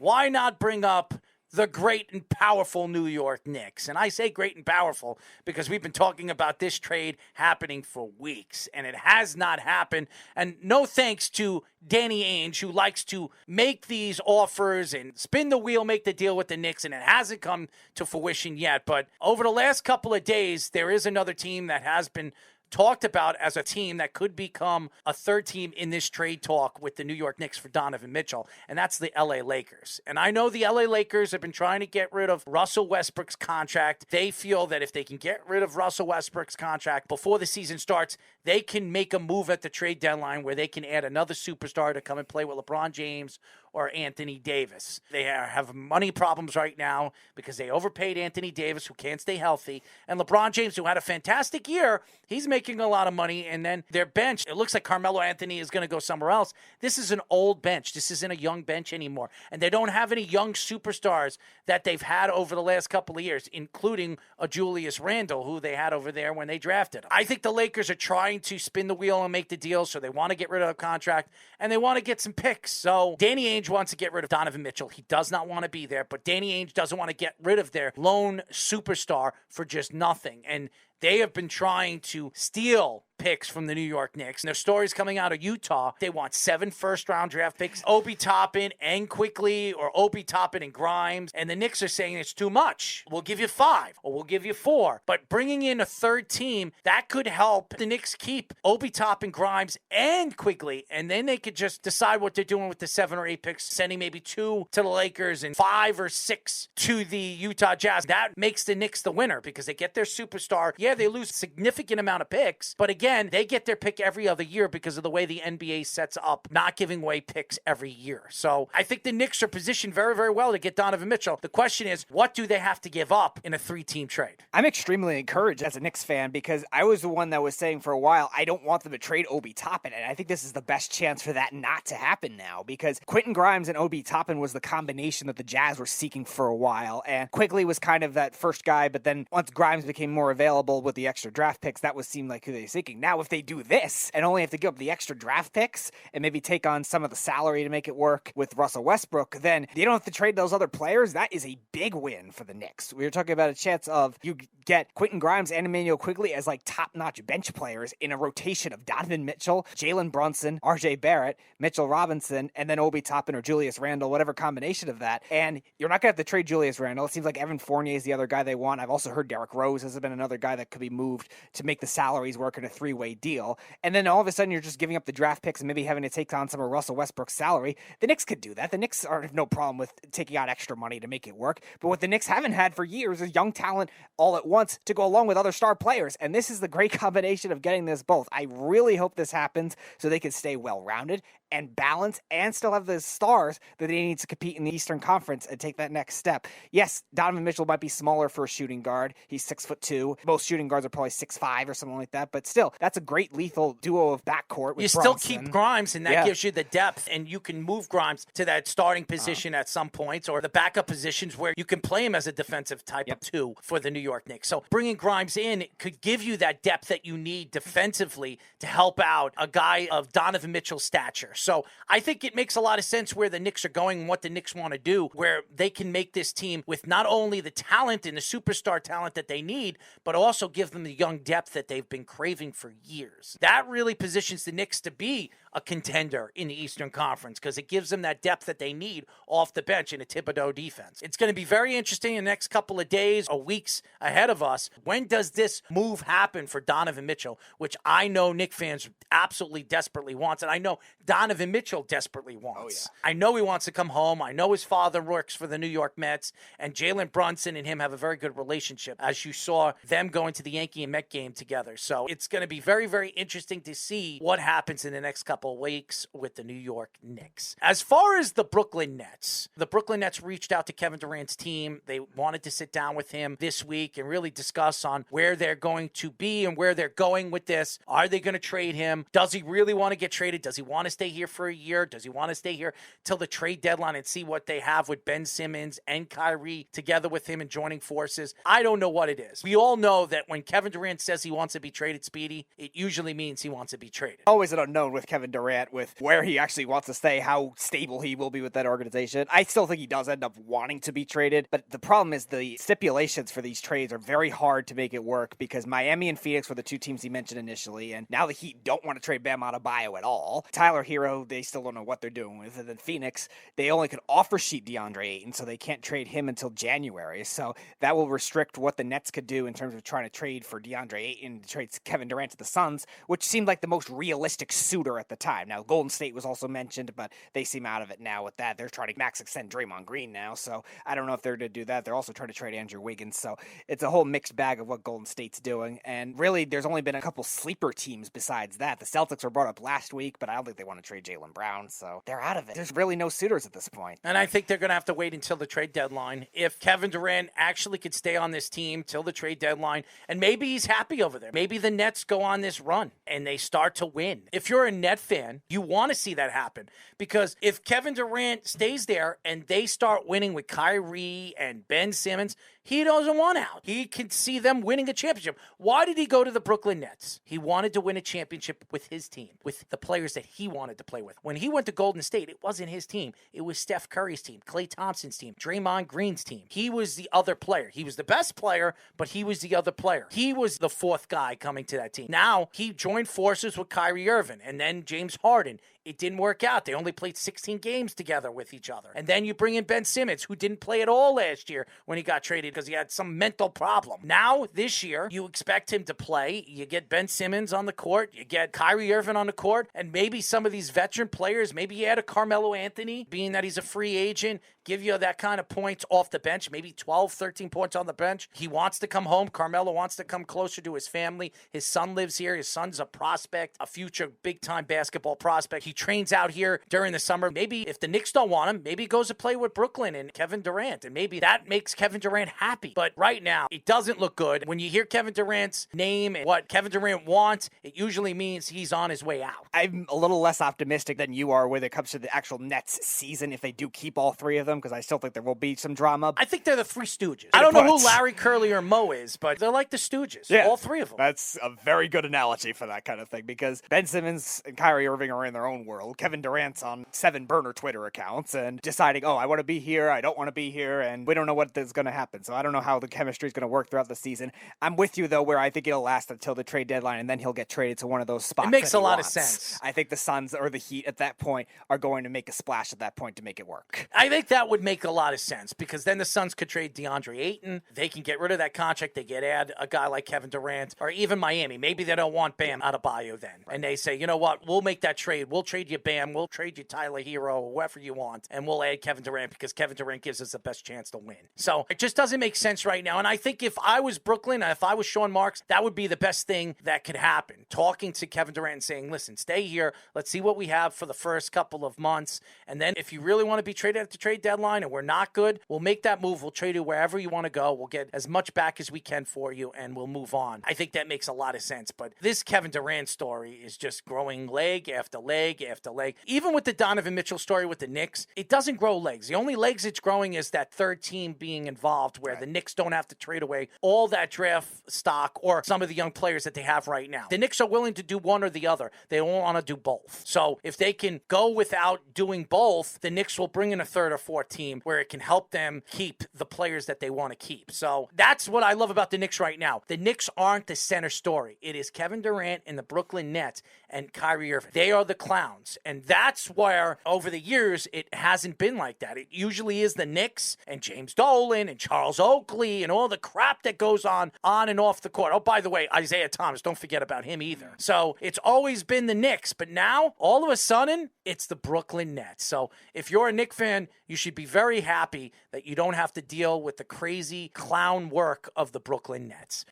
why not bring up the great and powerful New York Knicks? And I say great and powerful because we've been talking about this trade happening for weeks, and it has not happened. And no thanks to Danny Ainge, who likes to make these offers and spin the wheel, make the deal with the Knicks, and it hasn't come to fruition yet. But over the last couple of days, there is another team that has been talked about as a team that could become a third team in this trade talk with the New York Knicks for Donovan Mitchell, and that's the LA Lakers. And I know the LA Lakers have been trying to get rid of Russell Westbrook's contract. They feel that if they can get rid of Russell Westbrook's contract before the season starts, they can make a move at the trade deadline where they can add another superstar to come and play with LeBron James or Anthony Davis. They have money problems right now because they overpaid Anthony Davis, who can't stay healthy, and LeBron James, who had a fantastic year. He's making a lot of money, and then their bench, it looks like Carmelo Anthony is going to go somewhere else. This is an old bench. This isn't a young bench anymore, and they don't have any young superstars that they've had over the last couple of years, including a Julius Randle, who they had over there when they drafted him. I think the Lakers are trying to spin the wheel and make the deal, so they want to get rid of the contract, and they want to get some picks. So Danny Ainge wants to get rid of Donovan Mitchell. He does not want to be there, but Danny Ainge doesn't want to get rid of their lone superstar for just nothing. And they have been trying to steal picks from the New York Knicks. And there's stories coming out of Utah. They want 7 first-round draft picks, Obi Toppin and Quickly, or Obi Toppin and Grimes. And the Knicks are saying it's too much. We'll give you 5, or we'll give you 4. But bringing in a third team, that could help the Knicks keep Obi Toppin, Grimes, and Quickly. And then they could just decide what they're doing with the 7 or 8 picks, sending maybe 2 to the Lakers and 5 or 6 to the Utah Jazz. That makes the Knicks the winner because they get their superstar. Yeah, they lose a significant amount of picks, but again, they get their pick every other year because of the way the NBA sets up, not giving away picks every year. So I think the Knicks are positioned very, very well to get Donovan Mitchell. The question is, what do they have to give up in a 3-team trade? I'm extremely encouraged as a Knicks fan because I was the one that was saying for a while, I don't want them to trade Obi Toppin, and I think this is the best chance for that not to happen now because Quentin Grimes and Obi Toppin was the combination that the Jazz were seeking for a while, and Quickly was kind of that first guy, but then once Grimes became more available with the extra draft picks, that would seem like who they were seeking. Now, if they do this and only have to give up the extra draft picks and maybe take on some of the salary to make it work with Russell Westbrook, then you don't have to trade those other players. That is a big win for the Knicks. We were talking about a chance of you get Quentin Grimes and Emmanuel Quigley as like top-notch bench players in a rotation of Donovan Mitchell, Jalen Brunson, RJ Barrett, Mitchell Robinson, and then Obi Toppin or Julius Randle, whatever combination of that. And you're not going to have to trade Julius Randle. It seems like Evan Fournier is the other guy they want. I've also heard Derrick Rose has been another guy that could be moved to make the salaries work in a 3-way deal. And then all of a sudden you're just giving up the draft picks and maybe having to take on some of Russell Westbrook's salary. The Knicks could do that. The Knicks have no problem with taking out extra money to make it work. But what the Knicks haven't had for years is young talent all at once to go along with other star players. And this is the great combination of getting this both. I really hope this happens so they can stay well-rounded and balance and still have the stars that they need to compete in the Eastern Conference and take that next step. Yes, Donovan Mitchell might be smaller for a shooting guard. He's 6'2". Most shooting guards are probably 6'5" or something like that. But still, that's a great lethal duo of backcourt with You Brunson. still keep Grimes, and that gives you the depth, and you can move Grimes to that starting position at some points or the backup positions where you can play him as a defensive type of 2 for the New York Knicks. So bringing Grimes in could give you that depth that you need defensively to help out a guy of Donovan Mitchell's stature. So I think it makes a lot of sense where the Knicks are going and what the Knicks want to do, where they can make this team with not only the talent and the superstar talent that they need, but also give them the young depth that they've been craving for years. That really positions the Knicks to be a contender in the Eastern Conference because it gives them that depth that they need off the bench in a Thibodeau defense. It's going to be very interesting in the next couple of days or weeks ahead of us. When does this move happen for Donovan Mitchell, which I know Knick fans absolutely desperately wants, and I know Donovan Mitchell desperately wants. I know he wants to come home. I know his father works for the New York Mets, and Jalen Brunson and him have a very good relationship, as you saw them going to the Yankee and Met game together. So it's going to be very, very interesting to see what happens in the next couple of weeks with the New York Knicks. As far as the Brooklyn Nets reached out to Kevin Durant's team. They wanted to sit down with him this week and really discuss on where they're going to be and where they're going with this. Are they going to trade him? Does he really want to get traded? Does he want to stay here for a year? Does he want to stay here till the trade deadline and see what they have with Ben Simmons and Kyrie together with him and joining forces? I don't know what it is. We all know that when Kevin Durant says he wants to be traded, Speedy, it usually means he wants to be traded. Always an unknown with Kevin Kevin Durant with where he actually wants to stay, how stable he will be with that organization. I still think he does end up wanting to be traded, but the problem is the stipulations for these trades are very hard to make it work because Miami and Phoenix were the two teams he mentioned initially, and now the Heat don't want to trade Bam Adebayo at all. Tyler Hero, they still don't know what they're doing with it. And Phoenix, they only could offer sheet DeAndre Ayton, so they can't trade him until January. So that will restrict what the Nets could do in terms of trying to trade for DeAndre Ayton, to trade Kevin Durant to the Suns, which seemed like the most realistic suitor at the time. Now, Golden State was also mentioned, but they seem out of it now with that. They're trying to max extend Draymond Green now, so I don't know if they're going to do that. They're also trying to trade Andrew Wiggins, so it's a whole mixed bag of what Golden State's doing, and really, there's only been a couple sleeper teams besides that. The Celtics were brought up last week, but I don't think they want to trade Jaylen Brown, so they're out of it. There's really no suitors at this point. And I think they're going to have to wait until the trade deadline. If Kevin Durant actually could stay on this team till the trade deadline, and maybe he's happy over there. Maybe the Nets go on this run and they start to win. If you're a Net fan, you want to see that happen, because if Kevin Durant stays there and they start winning with Kyrie and Ben Simmons, he doesn't want out. He can see them winning a championship. Why did he go to the Brooklyn Nets? He wanted to win a championship with his team, with the players that he wanted to play with. When he went to Golden State, it wasn't his team. It was Steph Curry's team, Klay Thompson's team, Draymond Green's team. He was the other player. He was the best player, but he was the other player. He was the fourth guy coming to that team. Now, he joined forces with Kyrie Irving and then James Harden. It didn't work out. They only played 16 games together with each other. And then you bring in Ben Simmons, who didn't play at all last year when he got traded because he had some mental problem. Now, this year, you expect him to play. You get Ben Simmons on the court. You get Kyrie Irving on the court. And maybe some of these veteran players, maybe you add a Carmelo Anthony, being that he's a free agent, give you that kind of points off the bench, maybe 12, 13 points on the bench. He wants to come home. Carmelo wants to come closer to his family. His son lives here. His son's a prospect, a future big-time basketball prospect. He trains out here during the summer. Maybe if the Knicks don't want him, maybe he goes to play with Brooklyn and Kevin Durant, and maybe that makes Kevin Durant happy. But right now, it doesn't look good. When you hear Kevin Durant's name and what Kevin Durant wants, it usually means he's on his way out. I'm a little less optimistic than you are when it comes to the actual Nets season if they do keep all three of them, because I still think there will be some drama. I think they're the Three Stooges. I don't know who Larry, Curly, or Moe is, but they're like the Stooges. Yeah, all three of them. That's a very good analogy for that kind of thing, because Ben Simmons and Kyrie Irving are in their own world. Kevin Durant's on 7 burner Twitter accounts and deciding, oh, I want to be here, I don't want to be here, and we don't know what is going to happen. So I don't know how the chemistry is going to work throughout the season. I'm with you, though, where I think it'll last until the trade deadline, and then he'll get traded to one of those spots. It makes a lot of sense. I think the Suns or the Heat at that point are going to make a splash at that point to make it work. I think that would make a lot of sense, because then the Suns could trade DeAndre Ayton. They can get rid of that contract. They get add a guy like Kevin Durant, or even Miami. Maybe they don't want Bam Adebayo then. And they say, you know what, we'll make that trade. We'll trade you Bam. We'll trade you Tyler Hero, whoever you want. And we'll add Kevin Durant because Kevin Durant gives us the best chance to win. So it just doesn't make sense right now. And I think if I was Brooklyn, if I was Sean Marks, that would be the best thing that could happen. Talking to Kevin Durant and saying, listen, stay here. Let's see what we have for the first couple of months. And then if you really want to be traded at the trade deadline and we're not good, we'll make that move. We'll trade you wherever you want to go. We'll get as much back as we can for you, and we'll move on. I think that makes a lot of sense. But this Kevin Durant story is just growing leg after leg after leg. Even with the Donovan Mitchell story with the Knicks, it doesn't grow legs. The only legs it's growing is that third team being involved, where the Knicks don't have to trade away all that draft stock or some of the young players that they have right now. The Knicks are willing to do one or the other. They don't want to do both. So if they can go without doing both, the Knicks will bring in a third or fourth team where it can help them keep the players that they want to keep. So that's what I love about the Knicks right now. The Knicks aren't the center story. It is Kevin Durant and the Brooklyn Nets and Kyrie Irving. They are the clowns. And that's where, over the years, it hasn't been like that. It usually is the Knicks and James Dolan and Charles Oakley and all the crap that goes on and off the court. Oh, by the way, Isaiah Thomas, don't forget about him either. So it's always been the Knicks, but now, all of a sudden, it's the Brooklyn Nets. So if you're a Knicks fan, you should be very happy that you don't have to deal with the crazy clown work of the Brooklyn Nets.